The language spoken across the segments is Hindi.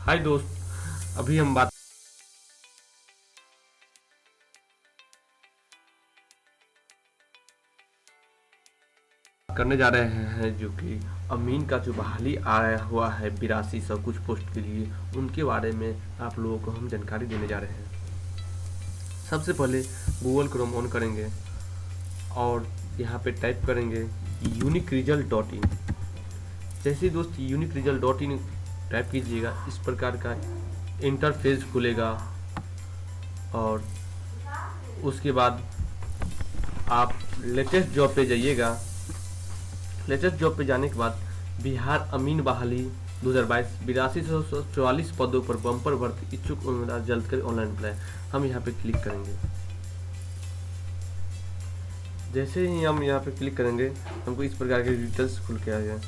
हाय दोस्त, अभी हम बात करने जा रहे हैं जो कि अमीन का जो बहाली आया हुआ है 8200 कुछ पोस्ट के लिए, उनके बारे में आप लोगों को हम जानकारी देने जा रहे हैं। सबसे पहले गूगल क्रोम ऑन करेंगे और यहाँ पे टाइप करेंगे uniqueresult.in। जैसे ही दोस्त uniqueresult.in टाइप कीजिएगा, इस प्रकार का इंटरफेस खुलेगा और उसके बाद आप लेटेस्ट जॉब पे जाइएगा। लेटेस्ट जॉब पे जाने के बाद बिहार अमीन बहाली 2022 8244 पदों पर बम्पर भर्ती इच्छुक उम्मीदवार जल्द कर ऑनलाइन अप्लाई, हम यहाँ पे क्लिक करेंगे। जैसे ही हम यहाँ पे क्लिक करेंगे हमको इस प्रकार के डिटेल्स खुल के आ गए।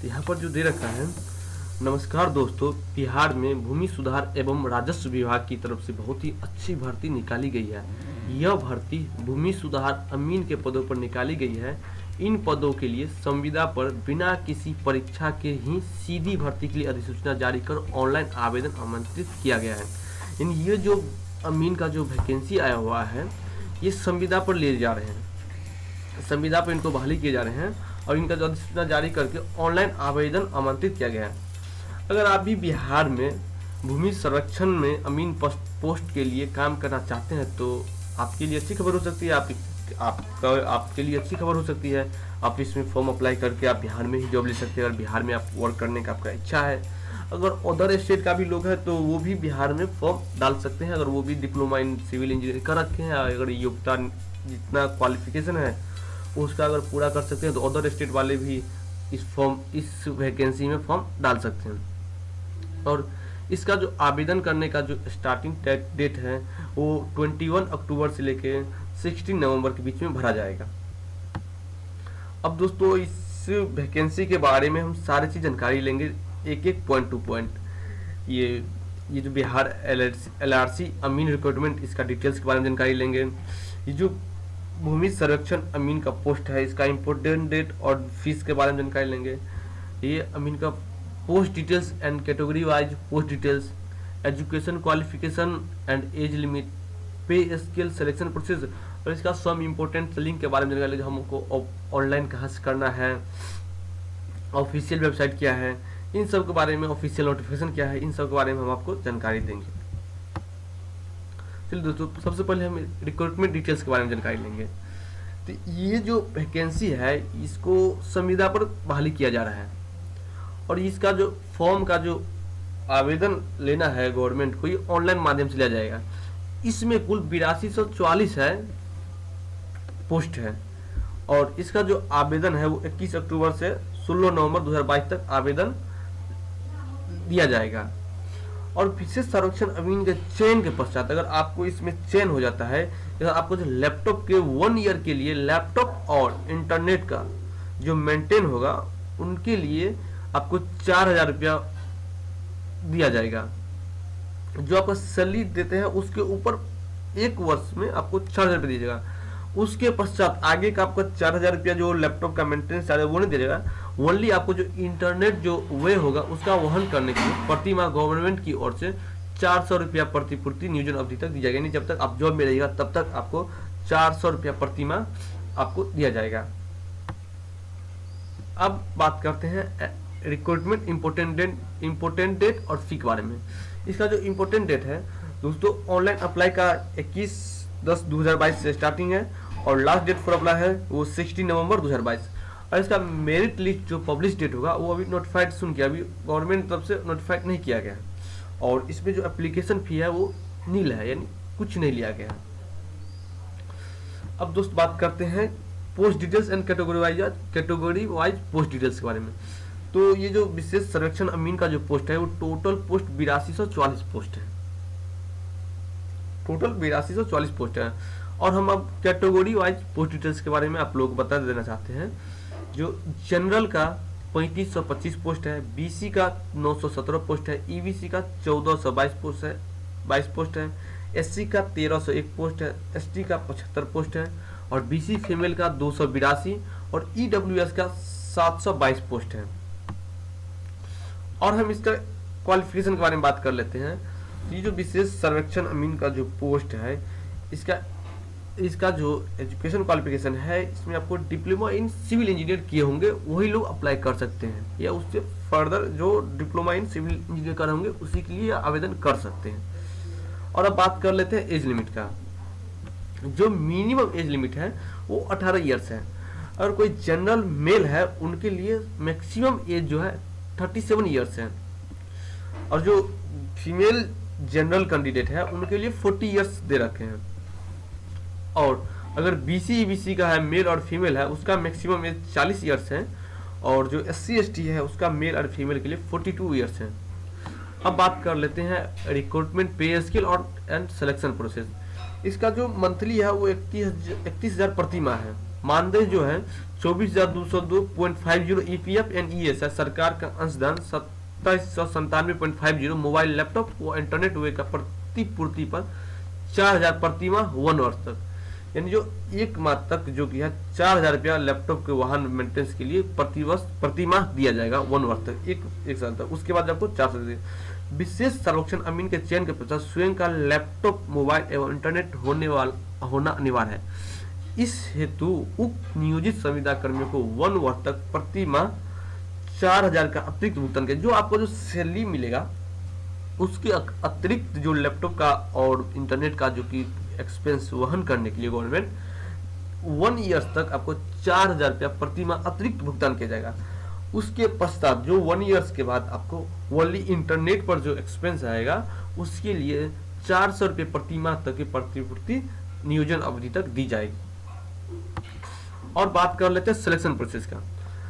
तो यहाँ पर जो दे रखा है, नमस्कार दोस्तों, बिहार में भूमि सुधार एवं राजस्व विभाग की तरफ से बहुत ही अच्छी भर्ती निकाली गई है। यह भर्ती भूमि सुधार अमीन के पदों पर निकाली गई है। इन पदों के लिए संविदा पर बिना किसी परीक्षा के ही सीधी भर्ती के लिए अधिसूचना जारी कर ऑनलाइन आवेदन आमंत्रित किया गया है। इन ये जो अमीन का जो वैकेंसी आया हुआ है, ये संविदा पर ले जा रहे हैं, संविदा पर इनको बहाली किए जा रहे हैं और इनका जो अधिसूचना जारी करके ऑनलाइन आवेदन आमंत्रित किया गया है। अगर आप भी बिहार में भूमि संरक्षण में अमीन पोस्ट के लिए काम करना चाहते हैं तो आपके लिए अच्छी खबर हो सकती है। आपके लिए अच्छी खबर हो सकती है। आप इसमें फॉर्म अप्लाई करके आप बिहार में ही जॉब ले सकते हैं। अगर बिहार में आप वर्क करने का आपका इच्छा है, अगर अदर स्टेट का भी लोग है तो वो भी बिहार में फॉर्म डाल सकते हैं। अगर वो भी डिप्लोमा इन सिविल इंजीनियरिंग कर रखे हैं, अगर योग्यता जितना क्वालिफिकेशन है उसका अगर पूरा कर सकते हैं तो अदर स्टेट वाले भी इस वैकेंसी में फॉर्म डाल सकते हैं। और इसका जो आवेदन करने का जो स्टार्टिंग डेट है वो 21 अक्टूबर से लेके 16 नवंबर के बीच में भरा जाएगा। अब दोस्तों, इस वैकेंसी के बारे में हम सारी चीज जानकारी लेंगे, एक एक पॉइंट टू पॉइंट। ये जो बिहार LRC अमीन रिक्रूटमेंट, इसका डिटेल्स के बारे में जानकारी लेंगे। ये जो भूमि संरक्षण अमीन का पोस्ट है, इसका इम्पोर्टेंट डेट और फीस के बारे में जानकारी लेंगे। ये अमीन का post details and category wise post details, education qualification and age limit, पे स्केल सिलेक्शन प्रोसेस और इसका सम इम्पोर्टेंट लिंक के बारे में जानकारी लेंगे। हमको ऑनलाइन कहाँ से करना है, ऑफिशियल वेबसाइट क्या है, इन सब के बारे में, ऑफिशियल नोटिफिकेशन क्या है, इन सब के बारे में हम आपको जानकारी देंगे। चलिए दोस्तों, सबसे पहले हम रिक्रूटमेंट डिटेल्स के बारे में जानकारी लेंगे। तो ये जो वैकेंसी है इसको संविदा पर बहाली किया जा रहा है और इसका जो फॉर्म का जो आवेदन लेना है गवर्नमेंट को, ये ऑनलाइन माध्यम से लिया जाएगा। इसमें कुल 8244 है पोस्ट है और इसका जो आवेदन है वो 21 अक्टूबर से 16 नवंबर 2022 तक आवेदन दिया जाएगा। और विशेष संरक्षण अमीन के चयन के पश्चात अगर आपको इसमें चयन हो जाता है, अगर आपको जो लैपटॉप के 1 ईयर के लिए लैपटॉप और इंटरनेट का जो मेंटेन होगा, उनके लिए आपको 4000 रुपया दिया जाएगा। जो आपको सैलरी देते हैं उसके ऊपर 1 वर्ष में आपको 4000 रुपया दीजिएगा। उसके पश्चात आगे का आपका 4000 रुपया जो लैपटॉप का मेंटेनेंस चार्ज वो नहीं दीजिएगा। ओनली आपको जो इंटरनेट जो वे होगा उसका वहन करने के लिए प्रति माह गवर्नमेंट की ओर से 400 रुपया प्रतिपूर्ति नियोजन अवधि तक दी जाएगी। यानी जब तक आप जॉब में रहिएगा तब तक आपको 400 रुपया प्रति माह आपको दिया जाएगा। अब बात करते हैं रिक्रूटमेंट इम्पोर्टेंट डेट और फी के बारे में। इसका जो इम्पोर्टेंट डेट है दोस्तों, ऑनलाइन अप्लाई का 21/10/2022 से स्टार्टिंग है और लास्ट डेट फॉर अप्लाई है वो 16 नवंबर 2022। और इसका मेरिट लिस्ट जो पब्लिश डेट होगा वो अभी नोटिफाइड सुन के अभी गवर्नमेंट तरफ से नोटिफाइड नहीं किया गया है। और इसमें जो एप्लीकेशन फी है वो नील है, यानी कुछ नहीं लिया गया है। अब दोस्त बात करते हैं post details and category wise post details के बारे में। तो ये जो विशेष सर्वेक्षण अमीन का जो पोस्ट है वो टोटल पोस्ट 8244 पोस्ट है, टोटल 8244 पोस्ट है। और हम अब कैटेगरी वाइज पोस्ट डिटेल्स के बारे में आप लोग बता देना चाहते हैं। जो जनरल का 3525 पोस्ट है, BC का 917 पोस्ट है, EBC का 1422 पोस्ट है, SC का 1301 पोस्ट है, ST का 75 पोस्ट है और BC फीमेल का 282 और EWS का 722 पोस्ट है। और हम इसका क्वालिफिकेशन के बारे में बात कर लेते हैं। ये जो विशेष सर्वेक्षण अमीन का जो पोस्ट है, इसका जो एजुकेशन क्वालिफिकेशन है, इसमें आपको डिप्लोमा इन सिविल इंजीनियर किए होंगे वही लोग अप्लाई कर सकते हैं, या उससे फर्दर जो डिप्लोमा इन सिविल इंजीनियर कर होंगे उसी के लिए आवेदन कर सकते हैं। और अब बात कर लेते हैं एज लिमिट का। जो मिनिमम एज लिमिट है वो 18 ईयर्स है। अगर कोई जनरल मेल है उनके लिए मैक्सिमम एज जो है 37 ईयर्स है, और जो फीमेल जनरल कैंडिडेट है उनके लिए 40 ईयर्स दे रखे हैं। और अगर बीसी ईबीसी का है, मेल और फीमेल है, उसका मैक्सिमम एज 40 ईयर्स है, और जो एससी एसटी है उसका मेल और फीमेल के लिए 42 ईयर्स है। अब बात कर लेते हैं रिक्रूटमेंट, पे स्केल और एंड सिलेक्शन प्रोसेस। इसका जो मंथली है वो 31,000 प्रति माह है। मानदेय जो है 24,202.50 ईपीएफ एंड ईएस है। सरकार का अंशदान 2797.50 मोबाइल, लैपटॉप व इंटरनेट वे का प्रतिपूर्ति पर 4,000 प्रति माह 1 वर्ष तक, यानी जो 1 माह तक जो कि है 4,000 रुपया लैपटॉप के वाहन मेंटेनेंस के लिए प्रति माह दिया जाएगा 1 वर्ष तक, एक साल तक। उसके बाद आपको 400 दे। विशेष सर्वेक्षण अमीन के चयन के पश्चात स्वयं का लैपटॉप, मोबाइल एवं इंटरनेट होना अनिवार्य है। इस हेतु उक्त नियोजित संविदा कर्मियों को 1 वर्ष तक प्रति माह 4,000 का अतिरिक्त भुगतान किया। जो आपको जो सैलरी मिलेगा उसके अतिरिक्त जो लैपटॉप का और इंटरनेट का जो कि एक्सपेंस वहन करने के लिए गवर्नमेंट 1 ईयर्स तक आपको 4,000 रुपया प्रति माह अतिरिक्त भुगतान किया जाएगा। उसके पश्चात जो 1 ईयर्स के बाद आपको ओनली इंटरनेट पर जो एक्सपेंस आएगा उसके लिए 400 रुपये प्रति माह तक की प्रतिपूर्ति नियोजन अवधि तक दी जाएगी। और बात कर लेते हैं सिलेक्शन प्रोसेस का।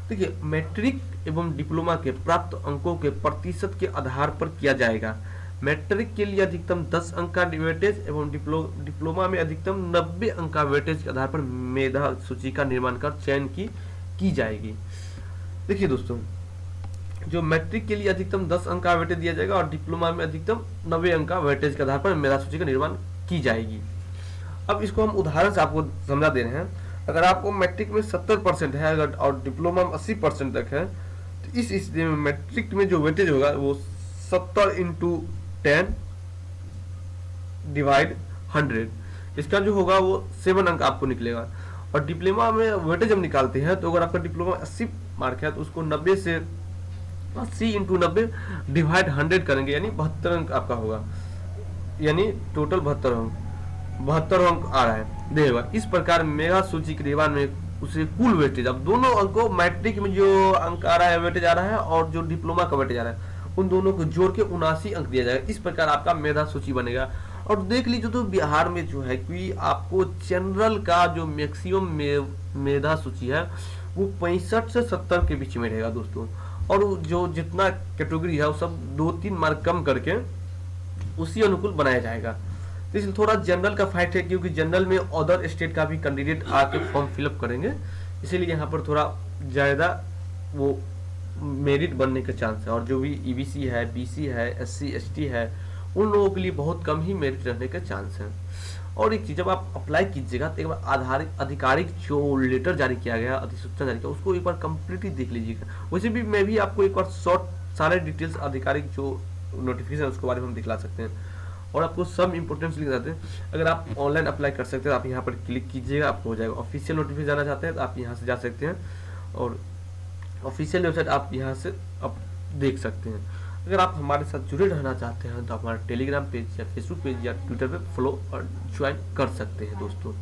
देखिए, मैट्रिक एवं डिप्लोमा के प्राप्त अंकों के प्रतिशत के आधार पर किया जाएगा। मैट्रिक के लिए अधिकतम 10 अंक का वेटेज एवं डिप्लोमा में अधिकतम 90 अंक का वेटेज के आधार पर मेधा सूची का निर्माण कर चयन की जाएगी। देखिए दोस्तों, जो मैट्रिक के लिए अधिकतम 10 अंक का वेटेज दिया जाएगा और डिप्लोमा में अधिकतम 90 अंक का वेटेज के आधार पर मेधा सूची का निर्माण की जाएगी। अब इसको हम उदाहरण से आपको समझा दे रहे हैं। अगर आपको मैट्रिक में 70% है अगर और डिप्लोमा में 80% तक है, तो इस स्थिति में मैट्रिक में जो वेटेज होगा वो 70 × 10 डिवाइड 100, इसका जो होगा वो 7 अंक आपको निकलेगा। और डिप्लोमा में वेटेज हम निकालते हैं तो अगर आपका डिप्लोमा 80 मार्क है तो उसको 90 से 80 × 90 डिवाइड 100 करेंगे, यानी 72 अंक आपका होगा, यानी टोटल 72 अंक आ रहा है देगा। इस प्रकार मेगा सूची के निर्माण में उसे कुल वेटेज, अब दोनों अंकों मैट्रिक में जो अंक आ रहा है वेटेज आ रहा है और जो डिप्लोमा का वेटेज आ रहा है उन दोनों को जोड़ के 79 अंक दिया जाएगा। इस प्रकार आपका मेधा सूची बनेगा। और देख लीजिए तो बिहार में जो है कि आपको जनरल का जो मैक्सिमम मेधा सूची है वो 65 से 70 के बीच में रहेगा दोस्तों, और जो जितना कैटेगरी है वो सब 2-3 मार्क कम करके उसी अनुकूल बनाया जाएगा। इसलिए थोड़ा जनरल का फाइट है, क्योंकि जनरल में अदर स्टेट का भी कैंडिडेट आके फॉर्म फिलअप करेंगे, इसीलिए यहाँ पर थोड़ा ज़्यादा वो मेरिट बनने के चांस है। और जो भी ईबीसी है, बीसी है, एससी एसटी है, उन लोगों के लिए बहुत कम ही मेरिट रहने के चांस है। और एक चीज़, जब आप अप्लाई कीजिएगा तो एक बार आधिकारिक जो लेटर जारी किया गया, अधिसूचना जारी किया, उसको एक बार कंप्लीटली देख लीजिएगा। वैसे भी मैं भी आपको एक बार शॉर्ट सारे डिटेल्स आधिकारिक जो नोटिफिकेशन है उसके बारे में हम दिखला सकते हैं, और आपको सब इंपोर्टेंस लिख जाते हैं। अगर आप ऑनलाइन अप्लाई कर सकते हैं आप यहाँ पर क्लिक कीजिएगा, आपको हो जाएगा। ऑफिशियल नोटिफिकेशन जाना चाहते हैं तो आप यहाँ से जा सकते हैं, और ऑफिशियल वेबसाइट आप यहाँ से आप देख सकते हैं। अगर आप हमारे साथ जुड़े रहना चाहते हैं तो हमारे टेलीग्राम पेज या फेसबुक पेज या ट्विटर पे फॉलो और ज्वाइन कर सकते हैं दोस्तों।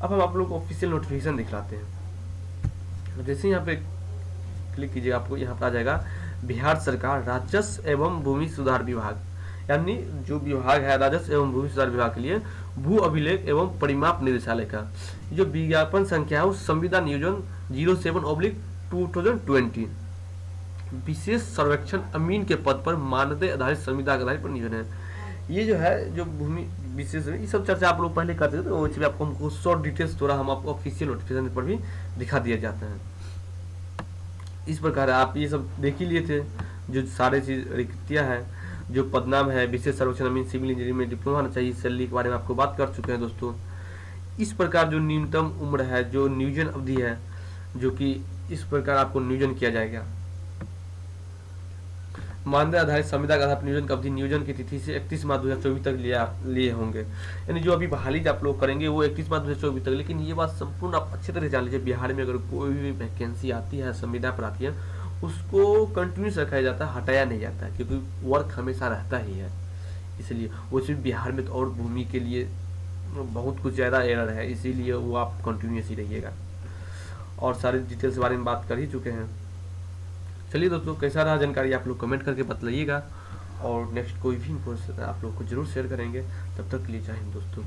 अब हम आप लोग को ऑफिशियल नोटिफिकेशन दिखलाते हैं। जैसे यहाँ पे क्लिक कीजिएगा, आपको यहाँ पर आ जाएगा बिहार सरकार राजस्व एवं भूमि सुधार विभाग, यानी जो विभाग है राजस्व एवं भूमि सुधार विभाग के लिए भू अभिलेख एवं परिमाप निदेशालय का जो विज्ञापन संख्या है उस संविदा नियोजन 07/2020 विशेष सर्वेक्षण अमीन के पद पर मानदेय आधारित संविदा के आधार पर नियोजन है। ये जो है जो भूमि विशेष, ये सब चर्चा आप लोग पहले करते थे, तो वो आपको हमको शॉर्ट डिटेल्स थोड़ा हम आपको ऑफिशियल नोटिफिकेशन पर भी दिखा दिया जाता है। इस प्रकार आप ये सब देख ही लिए थे, जो सारे चीज रिक्तियाँ हैं, जो पदनाम है, विशेष सर्वेक्षण अमीन सिविल इंजीनियरिंग में डिप्लोमा होना चाहिए, सैलरी के बारे में आपको बात कर चुके हैं दोस्तों। इस प्रकार जो न्यूनतम उम्र है, जो नियोजन अवधि है, जो कि इस प्रकार आपको नियोजन किया जाएगा। मानदेय आधारित संविदा के आधार पर नियोजन की अवधि नियोजन की तिथि से 31 मार्च 2024 तक लिए होंगे। यानी जो अभी बहाली आप लोग करेंगे वो 31 मार्च 2024 तक। लेकिन ये बात संपूर्ण आप अच्छे तरह से जान लीजिए, बिहार में अगर कोई भी वैकेंसी आती है, संविदा पर आती है, उसको कंटिन्यूस रखा जाता है, हटाया नहीं जाता है, क्योंकि वर्क हमेशा रहता ही है। इसलिए वैसे भी बिहार में तो और भूमि के लिए बहुत कुछ ज़्यादा एरर है, इसीलिए वो आप कंटिन्यूस ही रहिएगा। और सारी डिटेल्स के बारे में बात कर ही चुके हैं। चलिए दोस्तों, कैसा रहा जानकारी आप लोग कमेंट करके बतलाइएगा, और नेक्स्ट कोई भी इन्फॉर्मेशन आप लोग को जरूर शेयर करेंगे। तब तक के लिए जय हिंद दोस्तों।